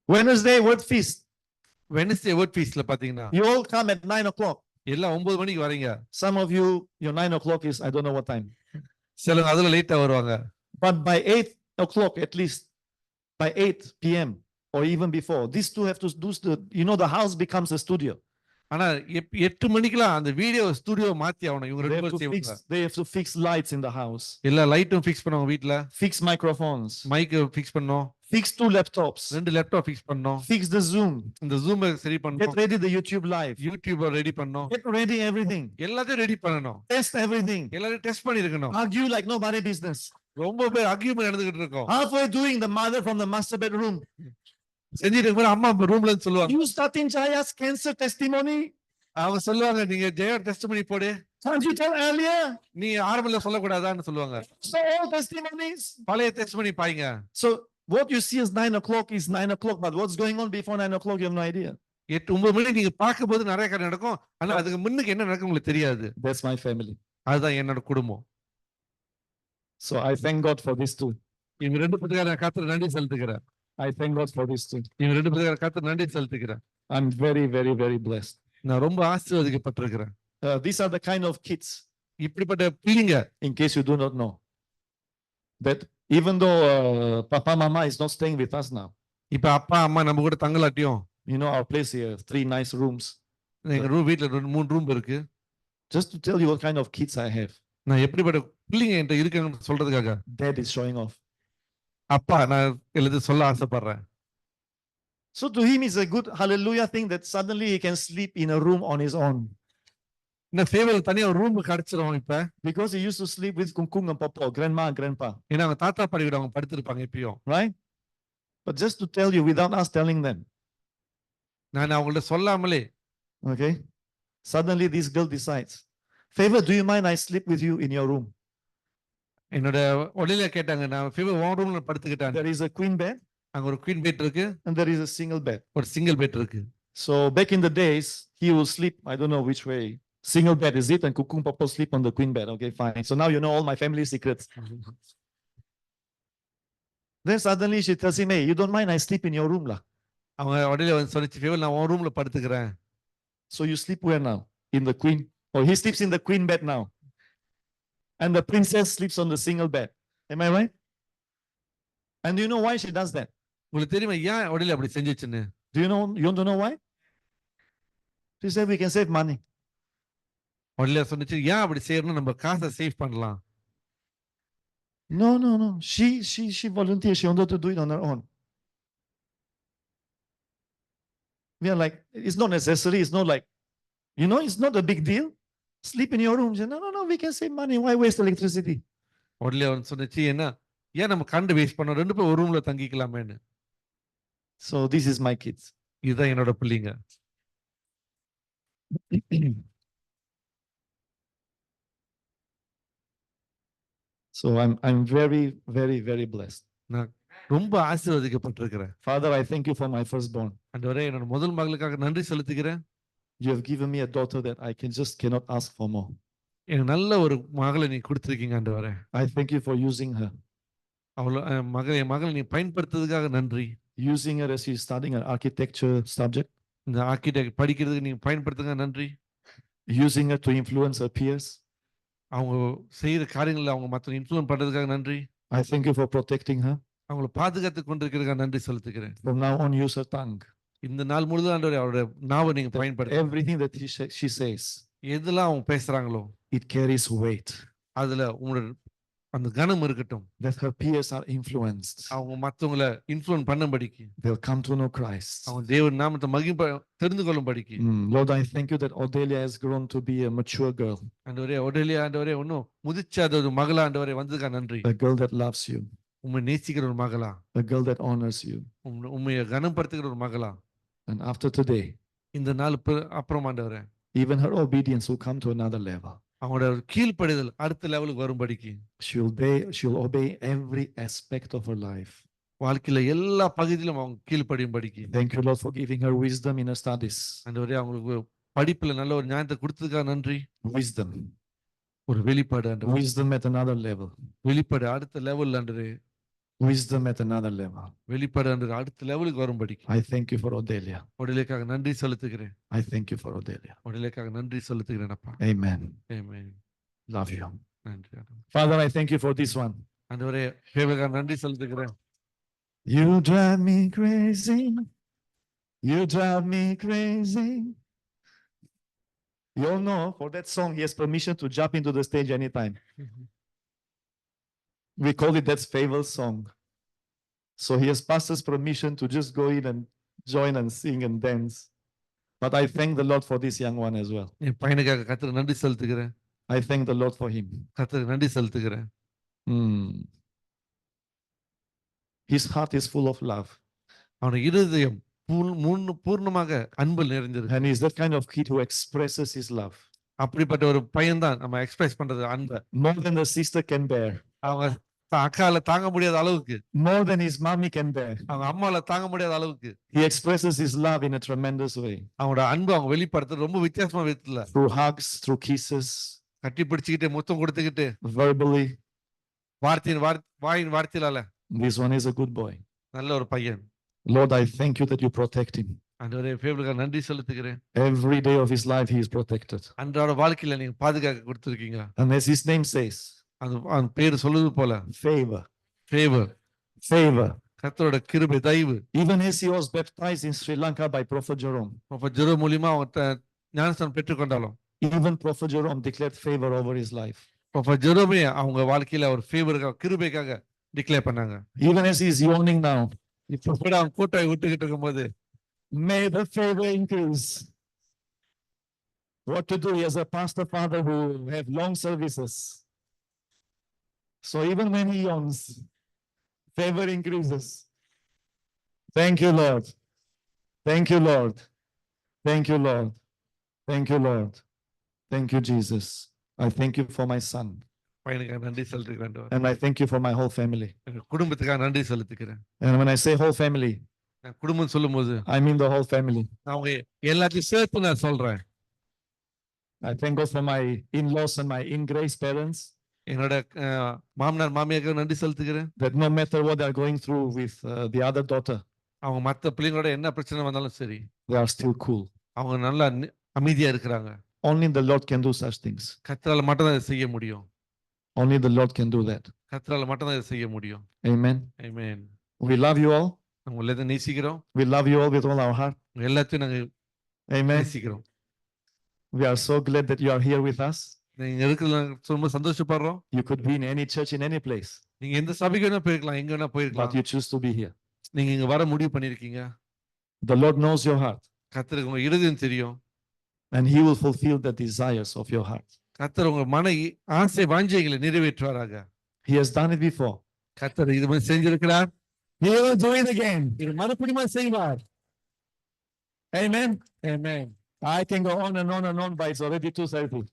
Wednesday word feast. Wednesday word ஃபீஸ்ட்ல பாத்தீங்கன்னா You all come at 9 o'clock. எல்லாம் 9 மணிக்கு வரீங்க. Some of you, your 9 o'clock is I don't know what time. சிலர் அதுல லேட்டா வருவாங்க. But by 8 o'clock at least, by 8 p.m. or even before, these two have to do the house becomes a studio. ஆனா 8 மணிக்குலாம் அந்த video studio மாத்தி ஆவணும். இவங்க ரெண்டு பேரும் செய்வாங்க. They have to fix lights in the house. எல்லா லைட்டும் ஃபிக்ஸ் பண்ணுவாங்க வீட்ல. Fix microphones. மைக் ஃபிக்ஸ் பண்ணனும். Fix 2 laptops. 2 லேப்டாப் ஃபிக்ஸ் பண்ணனும். Fix the Zoom. இந்த Zoom சரி பண்ணனும். Get ready the YouTube live. YouTube ready பண்ணனும். Get ready everything. எல்லாத்தையும் ரெடி பண்ணனும். Test everything. எல்லாரும் டெஸ்ட் பண்ணிருக்கணும். Argue like nobody business. ரொம்ப பேர் ஆர்கியூமென்ட் நடந்துகிட்டு இருக்கோம். Halfway doing, the mother from the master bedroom. செஞ்சிட்டு இருக்கும்போது அம்மா ரூம்ல இருந்து சொல்லுவாங்க. You starting Jaya's cancer testimony? அவங்க சொல்லுவாங்க நீங்க ஜெய டெஸ்டிமனி போடு. Can't you tell earlier? நீ ஆரம்பத்துல சொல்ல கூடாதான்னு சொல்லுவாங்க. So all testimonies. பழைய டெஸ்டிமனி பாருங்க. So what you see as 9 o'clock is 9 o'clock, but what's going on before 9 o'clock you have no idea. 8-9 மணி நீங்க பாக்கும்போது நிறைய காரியம் நடக்கும். ஆனா அதுக்கு முன்னுக்கு என்ன நடக்கும் உங்களுக்கு தெரியாது. That's my family. அதுதான் என்னோட குடும்பம். So I thank God for these two. இவங்க ரெண்டு பேருக்கு நான் கர்த்தருக்கு நன்றி செலுத்துகிறேன். I thank God for these two. இவங்க ரெண்டு பேருக்கு கர்த்தருக்கு நன்றி செலுத்துகிறேன். I'm very very very blessed. நான் ரொம்ப ஆசீர்வதிக்கப்பட்டிருக்கிறேன். These are the kind of kids. இப்படிப்பட்ட பிள்ளைங்க. In case you do not know, that even though Papa Mama is not staying with us now. இப்ப அப்பா அம்மா நம்ம கூட தங்கலாட்டியும். You know our place here, 3 nice rooms. எங்க வீட்ல 3 ரூம் இருக்கு. Just to tell you what kind of kids I have. நான் எப்படிப்பட்ட பிள்ளைங்க என்கிட்ட இருக்குன்னு சொல்றதுக்காக. Dad is showing off. அப்பா நான் எல்லாத்தையும் சொல்ல ஆசைப்படுறேன். So to him is a good hallelujah thing that suddenly he can sleep in a room on his own. இந்த ஃபேவல் தனியா ஒரு ரூம் கிடைச்சிரும் இப்ப. Because he used to sleep with Kungkung and Papa, grandma and grandpa. ஏன்னா அவங்க தாத்தா பாட்டி கூட அவங்க படுத்திருப்பாங்க எப்பயும். Right? But just to tell you without us telling them. நான் அவங்கள்ட்ட சொல்லாமலே. Okay? Suddenly this girl decides, Favor, do you mind I sleep with you in your room? என்னோட ஒளியில கேட்டாங்க நான் ஃபேவர் உன் ரூம்ல படுத்துக்கிட்டேன். There is a queen bed. அங்க ஒரு queen bed இருக்கு. And there is a single bed. ஒரு single bed இருக்கு. So back in the days, he will sleep, I don't know which way. Single bed is it, and Kukung Papa sleep on the queen bed. Okay, fine. So now you know all my family secrets. Then suddenly she tells him, hey, you don't mind I sleep in your room lah. அவங்க ஒளியில வந்து சொல்லிச்சு favour நான் உன் ரூம்ல படுத்துக்கிறேன். So you sleep where now? In the queen, or he sleeps in the queen bed now. And the princess sleeps on the single bed. Am I right? And do you know why she does that? உங்களுக்கு தெரியுமா ஏன் ஒளியில அப்படி செஞ்சுச்சுன்னு? Do you know? You want to know why? She said we can save money. ஒளியில சொன்னிச்சு ஏன் அப்படி செய்யறோம்னா நம்ம காசை சேவ் பண்ணலாம். No. She volunteered. She wanted to do it on her own. We are like, it's not necessary. It's not like, it's not a big deal. Sleep in your room. She said, no, we can save money. Why waste electricity? ஒளியில வந்து சொன்னிச்சு என்ன ஏன் நம்ம current waste பண்ணோம் ரெண்டு பேரும் ஒரு ரூம்ல தங்கிக்கலாமேன்னு. So this is my kids. இதுதான் என்னோட பிள்ளைங்க. So I'm very very very blessed. நான் ரொம்ப ஆசீர்வதிக்கப்பட்டிருக்கிறேன். Father, I thank you for my firstborn. ஆண்டவரே என்னோட முதல் மகளுக்காக நன்றி செலுத்துகிறேன். You have given me a daughter that I cannot ask for more. எனக்கு நல்ல ஒரு மகளை நீ கொடுத்திருக்கீங்க ஆண்டவரே. I thank you for using her. என் மகளை நீ பயன்படுத்துறதுக்காக நன்றி. Using her as she's studying an architecture subject. இந்த ஆர்க்கிடெக்ட் படிக்கிறதுக்கு நீ பயன்படுத்துங்க நன்றி. Using her to influence her peers. அவங்க செய்யற காரியங்களை அவங்க மத்தவங்க இன்ஃப்ளூயன்ஸ் பண்றதுக்காக நன்றி. I thank you for protecting her. அவங்களை பாதுகாத்து கொண்டிருக்கிறதுக்காக நன்றி செலுத்துகிறேன். From now on, use her tongue. இந்த நாள் முழுதும் ஆண்டவரே அவருடைய நாவை நீங்க பயன்படுத்துங்க. Everything that she says, எதெல்லாம் அவங்க பேசுறாங்களோ it carries weight. அதுல உங்களோட அந்த கனம் இருக்கட்டும். That her peers are influenced. அவங்க மத்தவங்களை influence பண்ணும்படிக்கு. They'll come to know Christ. அவங்க தேவன் நாமத்தை தெரிந்து கொள்ளும்படிக்கு. Lord, I thank you that Odelia has grown to be a mature girl. ஆண்டவரே ஒடேலியா ஆண்டவரே இன்னும் முதிர்ச்சாத ஒரு மகளா ஆண்டவரே வந்ததுக்காக நன்றி. A girl that loves you. உம்மை நேசிக்கிற ஒரு மகளா. A girl that honors you. உம்மை கனப்படுத்துகிற ஒரு மகளா. And after today, இந்த நாள் அப்புறம் ஆண்டவரே even her obedience will come to another level. அவங்களோட கீழ்ப்படிதல் அடுத்த லெவலுக்கு வரும்படிக்கு. She'll obey every aspect of her life. வாழ்க்கையில எல்லா பகுதியிலும் அவங்க கீழ்ப்படியும்படிக்கு. Thank you, Lord, for giving her wisdom in her studies. ஆண்டவரே அவங்களுக்கு படிப்புல நல்ல ஒரு ஞானத்தை கொடுத்ததுக்காக நன்றி. Wisdom. ஒரு வெளிப்பாடு ஆண்டவரே. Wisdom at another level. வெளிப்பாடு அடுத்த லெவல்ல ஆண்டவரே wisdom at another level. வெளிப்பாடு என்ற அடுத்த லெவலுக்கு வரும்படிக்கு I thank you for Odelia. உடலுக்காக நன்றி செலுத்துகிறேன். I thank you for Odelia. உடலுக்காக நன்றி செலுத்துகிறேன் அப்பா. Amen. ஆமென். Love you. நன்றி ஆண்டவரே. Father, I thank you for this one. ஆண்டவரே சேவைக்காக நன்றி செலுத்துகிறேன். You drive me crazy. You drive me crazy. You all know for that song, he has permission to jump into the stage anytime. We call it that's Favor's song. So he has pastor's permission to just go in and join and sing and dance. But I thank the Lord for this young one as well. என் பையனுக்காக கர்த்தருக்கு நன்றி செலுத்துகிறேன். I thank the Lord for him. கர்த்தருக்கு நன்றி செலுத்துகிறேன். His heart is full of love. அவனுடைய இருதயம் பூர்ணமாக அன்பில் நிறைந்திருக்கு. And he's that kind of kid who expresses his love. அப்படிப்பட்ட ஒரு பையன்தான் நம்ம எக்ஸ்பிரஸ் பண்றது அன்பை. More than the sister can bear. அவங்க அக்கால தாங்க முடியாத அளவுக்கு. More than his mommy can bear. அவங்க அம்மால தாங்க முடியாத அளவுக்கு. He expresses his love in a tremendous way. அவங்களோட அன்பு அவங்க வெளிப்படுத்துறது ரொம்ப வித்தியாசமா விதத்துல. Through hugs, through kisses. கட்டி பிடிச்சுக்கிட்டு முத்தம் கொடுத்துக்கிட்டு. Verbally. வாயின் வார்த்தையால. This one is a good boy. நல்ல ஒரு பையன். Lord, I thank you that you protect him. ஆண்டவரே ஃபேவருக்கு நன்றி செலுத்துகிறேன். Every day of his life he is protected. அன்றாட வாழ்க்கையில நீங்க பாதுகாக்க கொடுத்திருக்கீங்க. And as his name says, அந்த பேர் சொல்லுது போல favor. Favor. கர்த்தரோட கிருபை தயவு. Even as he was baptized in Sri Lanka by Prophet Jerome. Prophet Jerome மூலமா அவங்க ஞானஸ்நானம் பெற்றுக்கொண்டாலும். Even Prophet Jerome declared favor over his life. Prophet Jerome அவங்க வாழ்க்கையில ஒரு ஃபேவருக்காக கிருபைக்காக டிக்ளேர் பண்ணாங்க. Even as he is yawning now. இப்ப கூட அவங்க கூட்டை விட்டுக்கிட்டு இருக்கும்போது may the favor increase. What to do? He has a pastor father who have long services. So even when he yawns, favor increases. Thank you, Lord. Thank you, Lord. Thank you, Lord. Thank you, Lord. Thank you, Jesus. I thank you for my son. பையனுக்காக நன்றி செலுத்துகிறேன். And I thank you for my whole family. குடும்பத்துக்காக நன்றி செலுத்துகிறேன். And when I say whole family, குடும்பம் சொல்லும்போது I mean the whole family. அவங்க எல்லாத்தையும் சேர்த்து நான் சொல்றேன். I thank God for my in-laws and my in-grace parents. என்னோட மாமனார் மாமியாருக்கு நன்றி செலுத்துகிறேன். That no matter what they are going through with the other daughter, அவங்க மத்த பிள்ளைங்களோட என்ன பிரச்சனை வந்தாலும் சரி, they are still cool. அவங்க நல்லா அமைதியா இருக்கிறாங்க. Only the Lord can do such things. கர்த்தரால மட்டும் தான் செய்ய முடியும். Only the Lord can do that. கர்த்தரால மட்டும் தான் செய்ய முடியும். Amen. Amen. We love you all. நாங்க எல்லாத்தையும் நேசிக்கிறோம். We love you all with all our heart. எல்லாத்தையும் நாங்க Amen. நேசிக்கிறோம். We are so glad that you are here with us. நீங்க இருக்கிறதுல ரொம்ப சந்தோஷப்படுறோம். You could be in any church in any place. நீங்க எந்த சபைக்கு வேணா போயிருக்கலாம், எங்க வேணா போயிருக்கலாம். But you choose to be here. நீங்க இங்க வர முடிவு பண்ணிருக்கீங்க. The Lord knows your heart. கர்த்தருக்கு உங்க இருதயம் தெரியும். And he will fulfill the desires of your heart. கர்த்தர் உங்க மன ஆசை வாஞ்சைகளை நிறைவேற்றுவாராக. He has done it before. கர்த்தர் இது மாதிரி செஞ்சிருக்கிறார். He will do it again. இது மறுபடியும் செய்வார். Amen. Amen. I can go on and on and on, but it's already 2:30.